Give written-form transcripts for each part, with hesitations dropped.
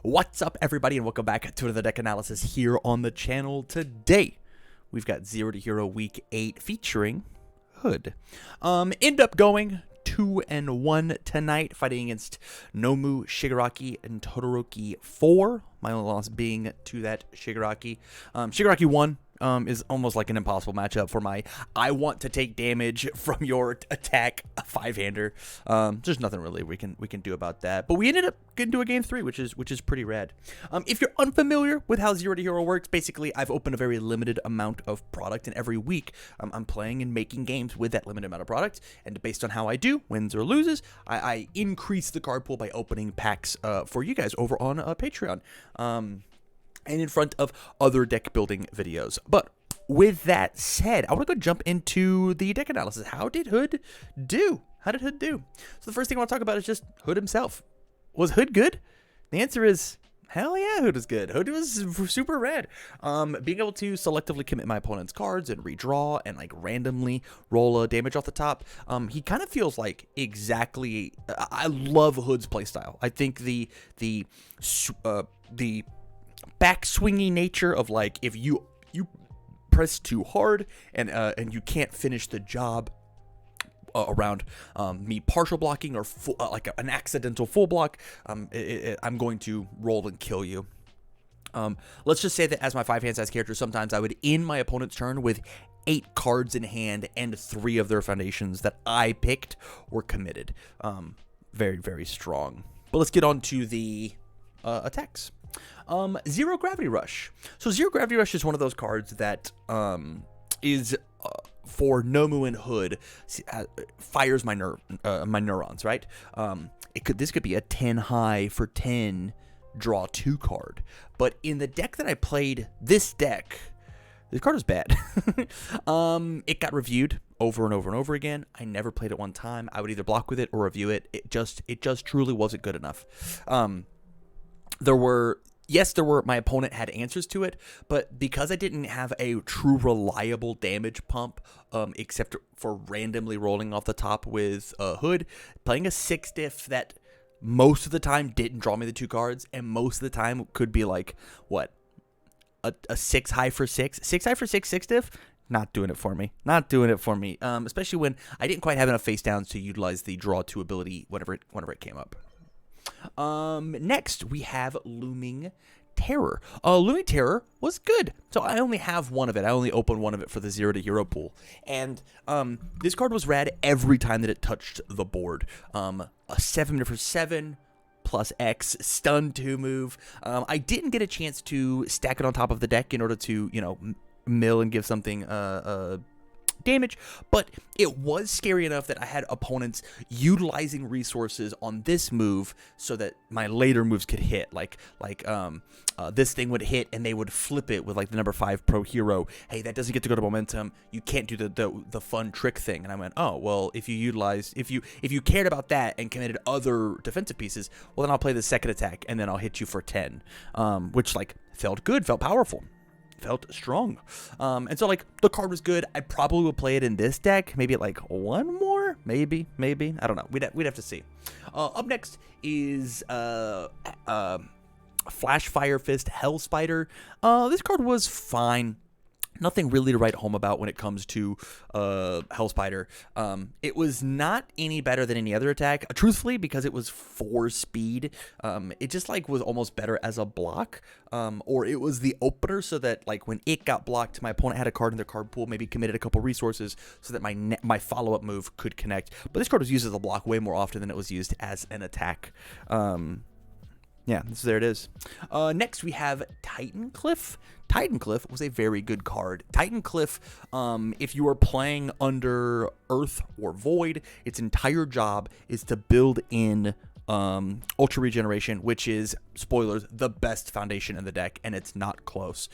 What's up, everybody, and welcome back to another deck analysis here on the channel. Today, we've got 0 to Hero Week 8 featuring Hood. End up going 2-1 tonight, fighting against Nomu, Shigaraki, and Todoroki 4. My only loss being to that Shigaraki. Shigaraki 1 is almost like an impossible matchup for my I want to take damage from your attack 5-hander. There's nothing really we can do about that. But we ended up getting to a game 3, which is pretty rad. If you're unfamiliar with how 0 to Hero works, basically I've opened a very limited amount of product, and every week I'm playing and making games with that limited amount of product. And based on how I do, wins or loses, I increase the card pool by opening packs for you guys over on Patreon. And in front of other deck building videos. But with that said, I want to go jump into the deck analysis. How did Hood do? So the first thing I want to talk about is just Hood himself. Was Hood good? The answer is hell yeah, Hood was good. Hood was super rad. Being able to selectively commit my opponent's cards and redraw and like randomly roll a damage off the top. He kind of feels like exactly. I love Hood's playstyle. I think the backswingy nature of like if you press too hard and you can't finish the job around me partial blocking or like an accidental full block, I'm going to roll and kill you. Let's just say that as my 5-hand size character, sometimes I would end my opponent's turn with 8 cards in hand and 3 of their foundations that I picked were committed. Very, very strong. But let's get on to the attacks. Zero Gravity Rush. So Zero Gravity Rush is one of those cards that is for Nomu and Hood, fires my neurons, right? This could be a 10 high for 10 draw 2 card. But in the deck that I played, this card is bad. It got reviewed over and over and over again. I never played it one time. I would either block with it or review it. It just truly wasn't good enough. My opponent had answers to it, but because I didn't have a true reliable damage pump, except for randomly rolling off the top with Hood, playing a 6 diff that most of the time didn't draw me the 2 cards, and most of the time could be like, what, a 6 high for 6? 6 high for 6 diff? Not doing it for me. Especially when I didn't quite have enough face downs to utilize the draw 2 ability whenever it came up. Next, we have Looming Terror. Looming Terror was good. So I only have one of it. I only opened one of it for the 0 to Hero pool. And this card was rad every time that it touched the board. A 7 for 7 plus X stun 2 move. I didn't get a chance to stack it on top of the deck in order to, mill and give something damage, but it was scary enough that I had opponents utilizing resources on this move so that my later moves could hit. Like this thing would hit and they would flip it with like the number 5 pro hero. Hey, that doesn't get to go to momentum. You can't do the fun trick thing. And I went, oh well, if you cared about that and committed other defensive pieces, well then I'll play the second attack and then I'll hit you for 10, which like felt good, felt powerful. Felt strong. And so like the card was good. I probably would play it in this deck, maybe at like 1 more, maybe I don't know, we'd have to see. Up next is Flash Fire Fist Hell Spider. This card was fine. Nothing really to write home about when it comes to Hell Spider. It was not any better than any other attack, truthfully, because it was 4 speed. It just like was almost better as a block, or it was the opener so that like when it got blocked, my opponent had a card in their card pool, maybe committed a couple resources so that my follow-up move could connect. But this card was used as a block way more often than it was used as an attack. Yeah, so there it is. Next, we have Titan Cliff. Titan Cliff was a very good card. Titan Cliff, if you are playing under Earth or Void, its entire job is to build in Ultra Regeneration, which is, spoilers, the best foundation in the deck, and it's not close.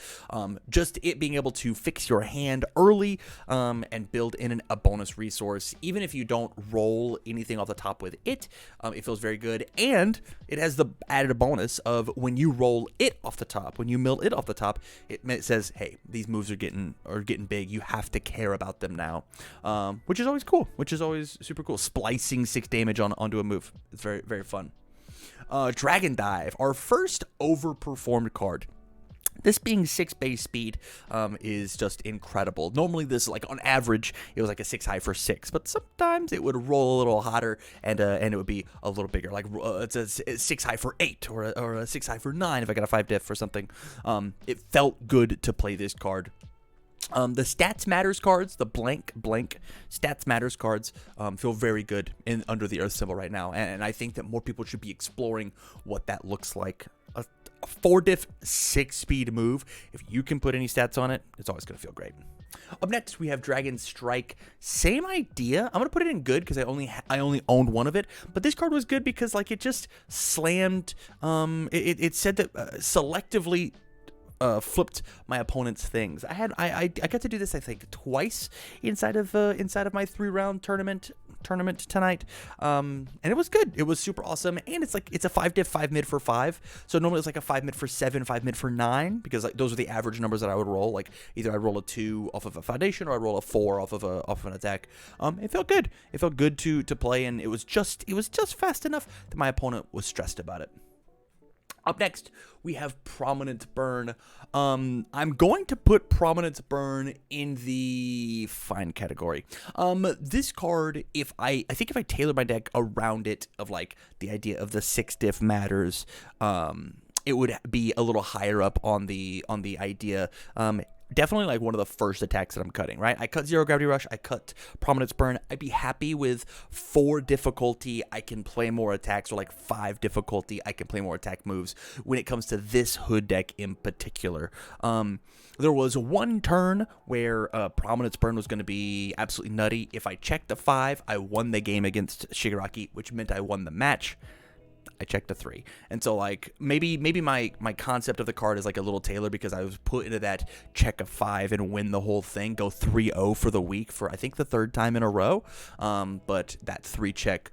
Just it being able to fix your hand early and build in a bonus resource, even if you don't roll anything off the top with it, it feels very good. And it has the added bonus of when you roll it off the top, when you mill it off the top, it says, hey, these moves are getting big. You have to care about them now, which is always cool, which is always super cool. Splicing 6 damage onto a move. It's very, very fun. Dragon Dive, our first overperformed card. This being 6 base speed is just incredible. Normally this, like on average, it was like a 6 high for 6, but sometimes it would roll a little hotter and it would be a little bigger. Like it's a 6 high for 8 or a 6 high for 9 if I got a 5 diff or something. It felt good to play this card. The Stats Matters cards, the blank Stats Matters cards, feel very good under the Earth symbol right now, and I think that more people should be exploring what that looks like. A 4 diff 6 speed move, if you can put any stats on it, it's always going to feel great. Up next, we have Dragon Strike. Same idea. I'm going to put it in good because I only owned one of it, but this card was good because like it just slammed, it said that selectively flipped my opponent's things. I got to do this I think twice inside of my 3-round tournament tonight, and it was good. It was super awesome, and it's a 5 diff 5 mid for 5. So normally it's like a 5 mid for 7, 5 mid for 9, because like those are the average numbers that I would roll. Like either I roll a 2 off of a foundation or I roll a 4 off of an attack. It felt good. It felt good to play, and it was just fast enough that my opponent was stressed about it. Up next, we have Prominent Burn. I'm going to put Prominent Burn in the fine category. This card, I think if I tailor my deck around it, of like the idea of the 6 diff matters, it would be a little higher up on the idea. Definitely like one of the first attacks that I'm cutting, right? I cut 0 Gravity Rush, I cut Prominence Burn. I'd be happy with 4 difficulty, I can play more attacks, or like 5 difficulty, I can play more attack moves when it comes to this Hood deck in particular. There was one turn where Prominence Burn was going to be absolutely nutty. If I checked the 5, I won the game against Shigaraki, which meant I won the match. I checked a 3. And so like maybe my concept of the card is like a little tailored because I was put into that check a 5 and win the whole thing, go 3-0 for the week for I think the 3rd time in a row. But that 3 check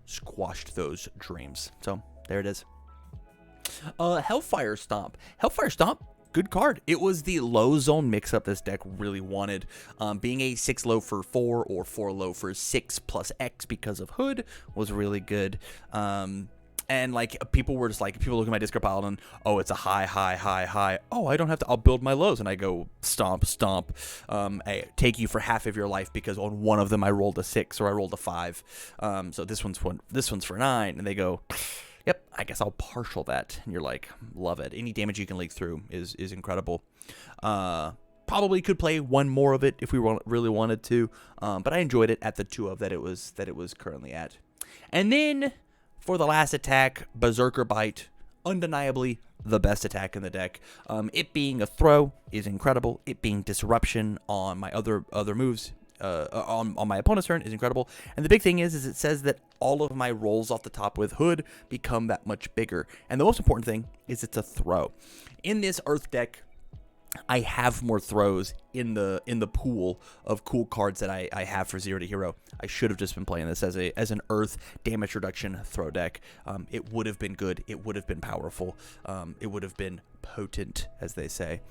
squashed those dreams. So there it is. Hellfire Stomp. Hellfire Stomp, good card. It was the low zone mix-up this deck really wanted. Being a 6 low for 4 or 4 low for 6 plus X because of Hood was really good. And like people look at my Discord pile and, oh, it's a high. Oh, I don't have to, I'll build my lows. And I go stomp. I take you for half of your life because on one of them I rolled a 6 or I rolled a 5. So this one's for 9. And they go, yep, I guess I'll partial that. And you're like, love it. Any damage you can leak through is incredible. Probably could play one more of it if we really wanted to, but I enjoyed it at the 2 of that it was currently at. And then for the last attack, Berserker Bite, undeniably the best attack in the deck. It being a throw is incredible. It being disruption on my other moves on my opponent's turn is incredible. And the big thing is it says that all of my rolls off the top with Hood become that much bigger. And the most important thing is it's a throw. In this Earth deck, I have more throws in the pool of cool cards that I have for 0 to hero. I should have just been playing this as an Earth damage reduction throw deck. It would have been good. It would have been powerful. It would have been potent, as they say.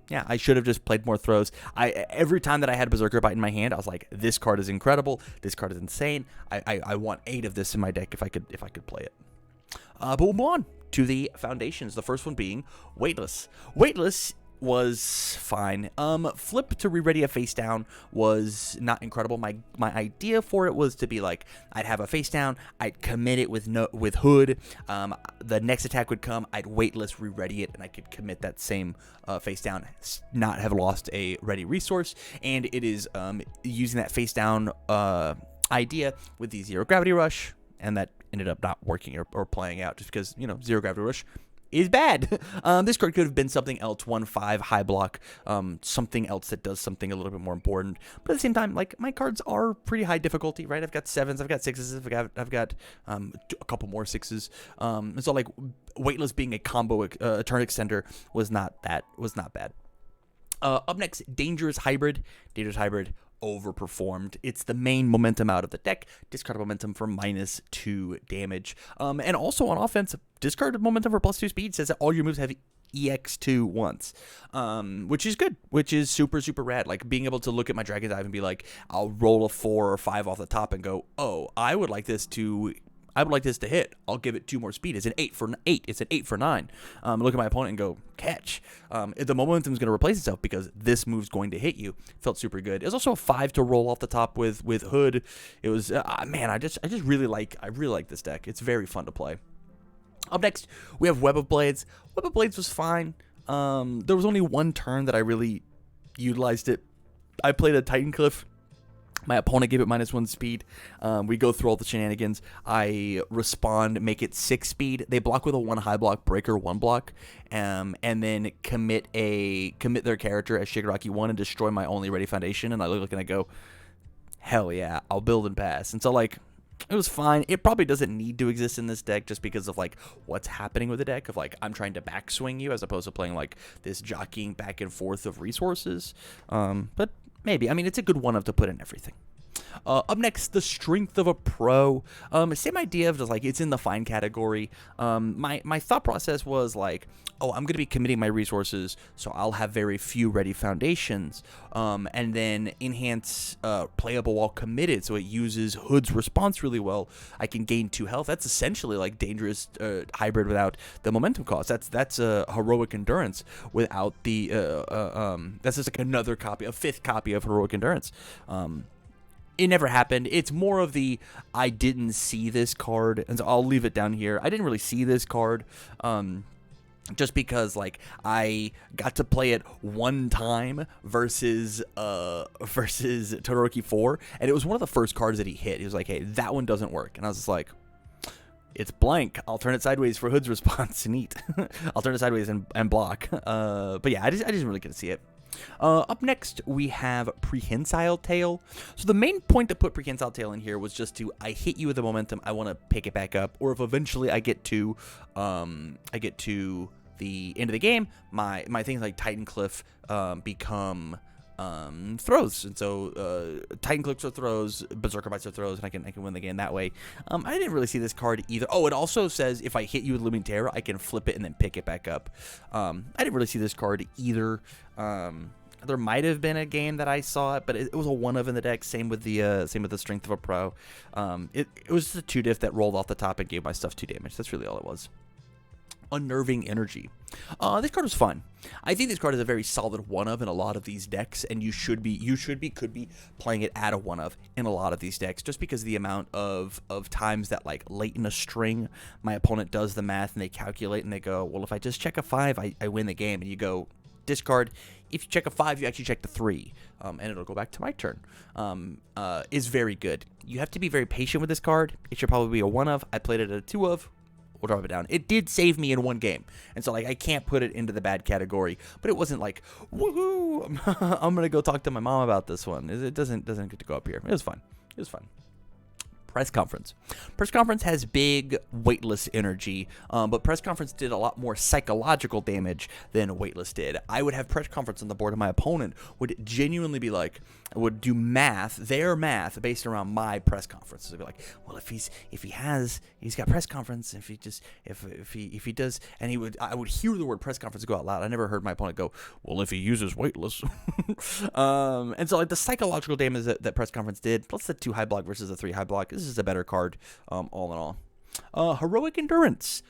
Yeah, I should have just played more throws. Every time that I had Berserker Bite in my hand, I was like, this card is incredible. This card is insane. I want 8 of this in my deck if I could play it. But we'll move on to the foundations. The first one being Weightless. Weightless was fine. Flip to re-ready a face down was not incredible. My idea for it was to be like, I'd have a face down, I'd commit it with Hood, the next attack would come, I'd Weightless re-ready it, and I could commit that same face down, not have lost a ready resource. And it is using that face down idea with the 0 Gravity Rush, and that ended up not working or playing out just because, 0 Gravity Rush is bad. This card could have been something else, 1/5 high block, something else that does something a little bit more important. But at the same time, like, my cards are pretty high difficulty, right? I've got 7s, I've got 6s, I've got a couple more 6s. And so like Weightless being a combo turn extender was not bad. Up next, Dangerous Hybrid. Dangerous Hybrid overperformed. It's the main momentum out of the deck. Discard momentum for -2 damage. And also on offense, discard momentum for +2 speed says that all your moves have EX2 once, which is good, which is super, super rad. Like being able to look at my Dragon Dive and be like, I'll roll a 4 or 5 off the top and go, oh, I would like this to I would like this to hit. I'll give it 2 more speed. It's an 8 for 8. It's an 8 for 9. Look at my opponent and go, catch. The momentum is going to replace itself because this move's going to hit you. Felt super good. It was also a 5 to roll off the top with Hood. It was, man, I really like this deck. It's very fun to play. Up next, we have Web of Blades. Web of Blades was fine. There was only one turn that I really utilized it. I played a Titan Cliff. My opponent gave it -1 speed. We go through all the shenanigans. I respond, make it 6 speed. They block with a 1 high block, breaker 1 block, and then commit their character as Shigaraki 1 and destroy my only ready foundation. And I look and I go, hell yeah, I'll build and pass. And so like, it was fine. It probably doesn't need to exist in this deck just because of like what's happening with the deck of like I'm trying to backswing you as opposed to playing like this jockeying back and forth of resources. But maybe. I mean, it's a good one of to put in everything. Up next, the Strength of a Pro. Same idea of just like it's in the fine category. My thought process was like, oh, I'm going to be committing my resources, so I'll have very few ready foundations, and then enhance playable while committed, so it uses Hood's response really well. I can gain 2 health. That's essentially like dangerous hybrid without the momentum cost. That's a heroic endurance without the that's just like another copy, a 5th copy of heroic endurance. It never happened. It's more of the I didn't see this card, and so I'll leave it down here. I didn't really see this card, just because like I got to play it one time versus Todoroki 4, and it was one of the first cards that he hit. He was like, "Hey, that one doesn't work," and I was just like, "It's blank. I'll turn it sideways for Hood's response." Neat. I'll turn it sideways and block. But yeah, I just didn't really get to see it. Up next, we have Prehensile Tail. So the main point to put Prehensile Tail in here was just to, I hit you with the momentum, I want to pick it back up, or if eventually I get to the end of the game, my things like Titan Cliff become throws, and so Titan Cliffs are throws, Berserker Bites are throws, and I can win the game that way. I didn't really see this card either. Oh, it also says if I hit you with Looming Terror, I can flip it and then pick it back up. I didn't really see this card either. There might have been a game that I saw it, but it was a 1 of in the deck. Same with the Strength of a Pro. It was just a 2 diff that rolled off the top and gave my stuff 2 damage. That's really all it was. Unnerving Energy. This card was fun. I think this card is a very solid 1 of in a lot of these decks, and could be playing it at a 1 of in a lot of these decks, just because of the amount of times that like late in a string, my opponent does the math and they calculate and they go, well, if I just check a 5, I win the game, and you go discard. If you check a 5, you actually check the 3, and it'll go back to my turn. Is very good. You have to be very patient with this card. It should probably be a 1 of. I played it at a 2 of. We'll drop it down. It did save me in 1 game, and so like I can't put it into the bad category, but it wasn't like woohoo. I'm gonna go talk to my mom about this one. It doesn't get to go up here. It was fun. Press Conference. Press Conference has big Weightless energy, but Press Conference did a lot more psychological damage than Weightless did. I would have Press Conference on the board, and my opponent would genuinely be like, would do their math based around my Press Conference. They'd be like, well, he's got Press Conference, if he does, and I would hear the word Press Conference go out loud. I never heard my opponent go, well, if he uses Weightless. And so like the psychological damage that Press Conference did, plus the 2 high block versus the 3 high block, this is a better card, all in all. Heroic Endurance.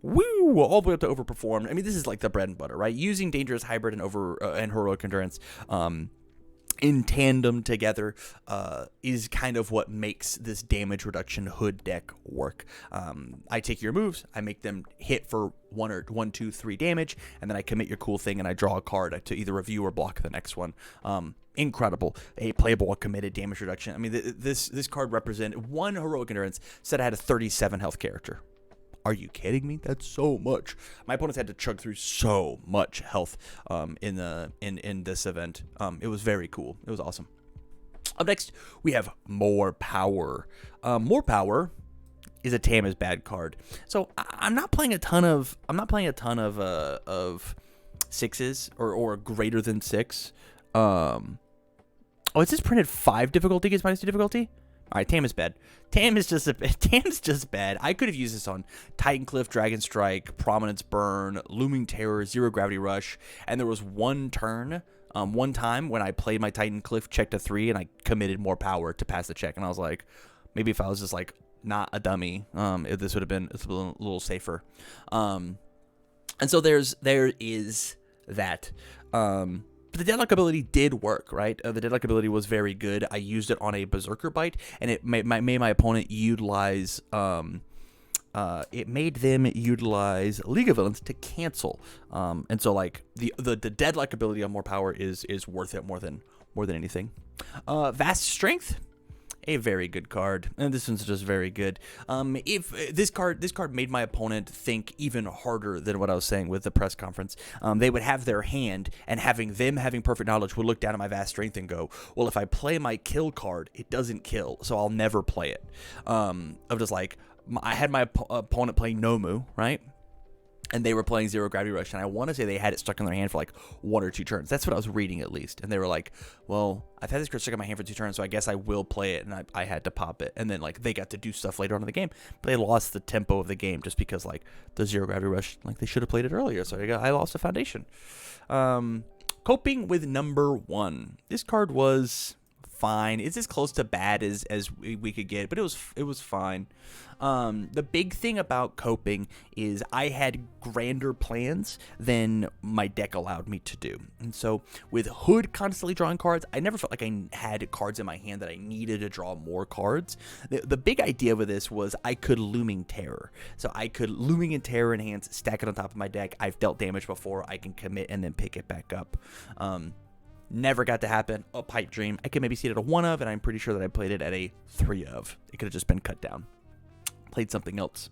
Woo! All the way up to Overperformed. I mean, this is like the bread and butter, right? Using Dangerous Hybrid and Heroic Endurance in tandem together is kind of what makes this damage reduction Hood deck work. I take your moves, I make them hit for 1, 2, 3 damage, and then I commit your cool thing and I draw a card to either review or block the next one. Incredible. A playable committed damage reduction. I mean, this card represented 1 Heroic Endurance, said I had a 37 health character. Are you kidding me? That's so much. My opponents had to chug through so much health in this event. It was very cool. It was awesome. Up next, we have More Power. More Power is a Tam is bad card. So I'm not playing a ton of 6s or greater than 6. Oh, it says printed 5 difficulty gets -2 difficulty. All right, Tam is bad. Tam's just bad. I could have used this on Titan Cliff, Dragon Strike, Prominence Burn, Looming Terror, Zero Gravity Rush, and there was one time when I played my Titan Cliff, checked a 3, and I committed More Power to pass the check, and I was like, maybe if I was just like not a dummy. If this would have been a little safer. And so there is that. But the deadlock ability did work, right? The deadlock ability was very good. I used it on a berserker bite, and it made my opponent utilize. It made them utilize League of Villains to cancel. And so like the deadlock ability on more power is worth it more than anything. Vast Strength, a very good card, and this one's just very good. If this card made my opponent think even harder than what I was saying with the press conference. They would have their hand, and having perfect knowledge would look down at my Vast Strength and go, well, if I play my kill card, it doesn't kill, so I'll never play it. Of just like, I had my opponent playing Nomu, right? And they were playing Zero Gravity Rush, and I want to say they had it stuck in their hand for like 1 or 2 turns. That's what I was reading, at least. And they were like, well, I've had this card stuck in my hand for 2 turns, so I guess I will play it, and I had to pop it. And then like they got to do stuff later on in the game, but they lost the tempo of the game just because like the Zero Gravity Rush, like they should have played it earlier, so I lost the foundation. Coping with number 1. This card was fine. It's as close to bad as we could get, but it was fine. The big thing about coping is I had grander plans than my deck allowed me to do. And so with Hood constantly drawing cards, I never felt like I had cards in my hand that I needed to draw more cards. The big idea with this was I could Looming Terror. So I could Looming and Terror Enhance, stack it on top of my deck. I've dealt damage before. I can commit and then pick it back up. Never got to happen. A pipe dream. I could maybe see it at a 1 of, and I'm pretty sure that I played it at a 3 of. It could have just been cut down. Played something else.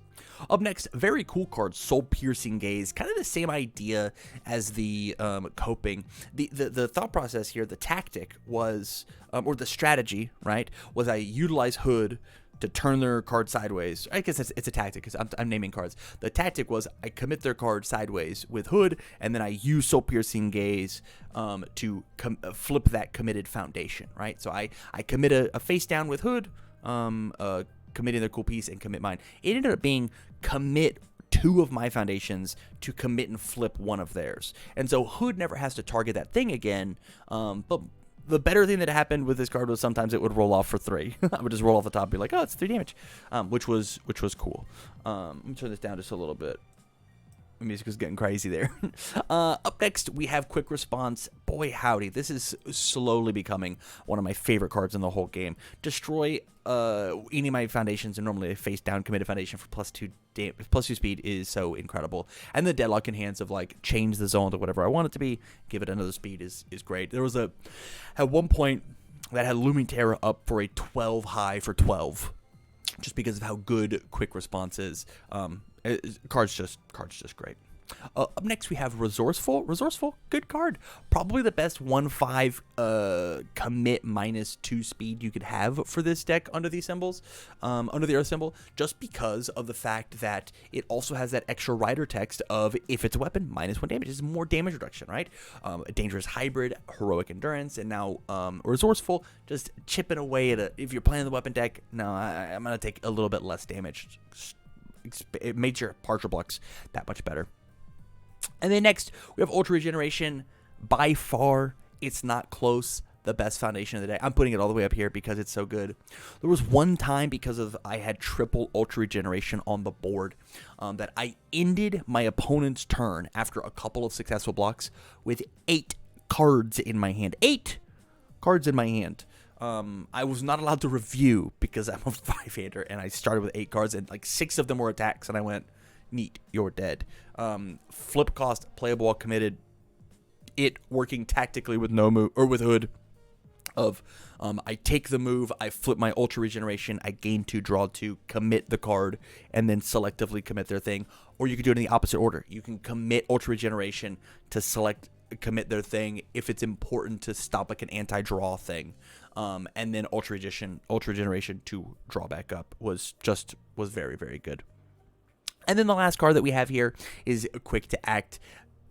Up next, very cool card, Soul Piercing Gaze. Kind of the same idea as the coping. The thought process here, the tactic was, or the strategy, right, was I utilize Hood to turn their card sideways. I guess it's a tactic because I'm naming cards. The tactic was I commit their card sideways with Hood, and then I use Soul Piercing Gaze to flip that committed foundation, right? So I commit a face down with Hood, committing their cool piece, and commit mine. It ended up being commit 2 of my foundations to commit and flip 1 of theirs. And so Hood never has to target that thing again, but the better thing that happened with this card was sometimes it would roll off for 3. I would just roll off the top and be like, oh, it's 3 damage, which was cool. Let me turn this down just a little bit. The music is getting crazy there. Up next, we have Quick Response. Boy, howdy. This is slowly becoming one of my favorite cards in the whole game. Destroy any of my foundations, and normally a face-down committed foundation for +2 speed is so incredible. And the Deadlock in hands of, like, change the zone to whatever I want it to be, give it another speed is great. There was at one point that had Looming Terror up for a 12 high for 12, just because of how good Quick Response is. Card's just great. Up next, we have Resourceful. Resourceful, good card. Probably the best 1/5 commit -2 speed you could have for this deck under these symbols, under the Earth symbol, just because of the fact that it also has that extra rider text of if it's a weapon, -1 damage. It's more damage reduction, right? A Dangerous Hybrid, Heroic Endurance, and now Resourceful, just chipping away at if you're playing the weapon deck. No, I'm going to take a little bit less damage. It made your partial blocks that much better. And then next, we have Ultra Regeneration. By far, it's not close, the best foundation of the day. I'm putting it all the way up here because it's so good. There was one time, because of I had triple Ultra Regeneration on the board, that I ended my opponent's turn after a couple of successful blocks with 8 cards in my hand. 8 cards in my hand. I was not allowed to review because I'm a 5-hander, and I started with 8 cards, and like 6 of them were attacks, and I went, neat, you're dead. Flip cost, playable while committed. It working tactically with no move, or with Hood, of I take the move, I flip my Ultra Regeneration, I gain 2, draw 2, commit the card, and then selectively commit their thing. Or you could do it in the opposite order. You can commit Ultra Regeneration to commit their thing if it's important to stop like an anti-draw thing. And then Ultra Regeneration to draw back up was very, very good. And then the last card that we have here is Quick to Act.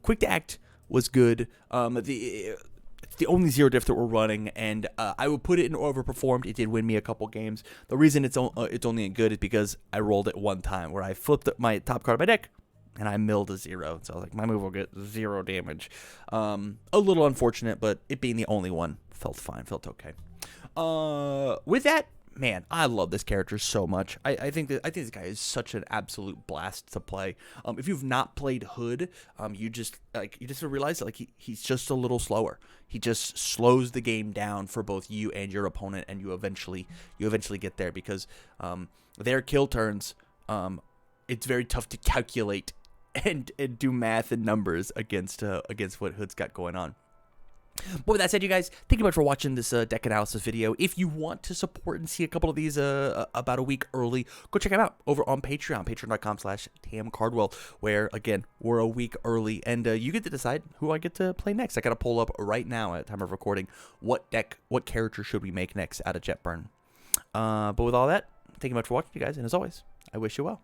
Quick to Act was good. It's the only zero diff that we're running, and I would put it in Overperformed. It did win me a couple games. The reason it's only good is because I rolled it one time where I flipped my top card of my deck, and I milled a 0. So I was like, my move will get 0 damage. A little unfortunate, but it being the only one felt fine, felt okay. With that, man, I love this character so much. I think this guy is such an absolute blast to play. If you've not played Hood, you just realize that he's just a little slower. He just slows the game down for both you and your opponent, and you eventually get there because their kill turns. It's very tough to calculate and do math and numbers against what Hood's got going on. But with that said, you guys, thank you much for watching this deck analysis video. If you want to support and see a couple of these about a week early, go check them out over on Patreon, patreon.com/TamCardwell, where, again, we're a week early, and you get to decide who I get to play next. I got to pull up right now at the time of recording what character should we make next out of Jetburn. But with all that, thank you much for watching, you guys, and as always, I wish you well.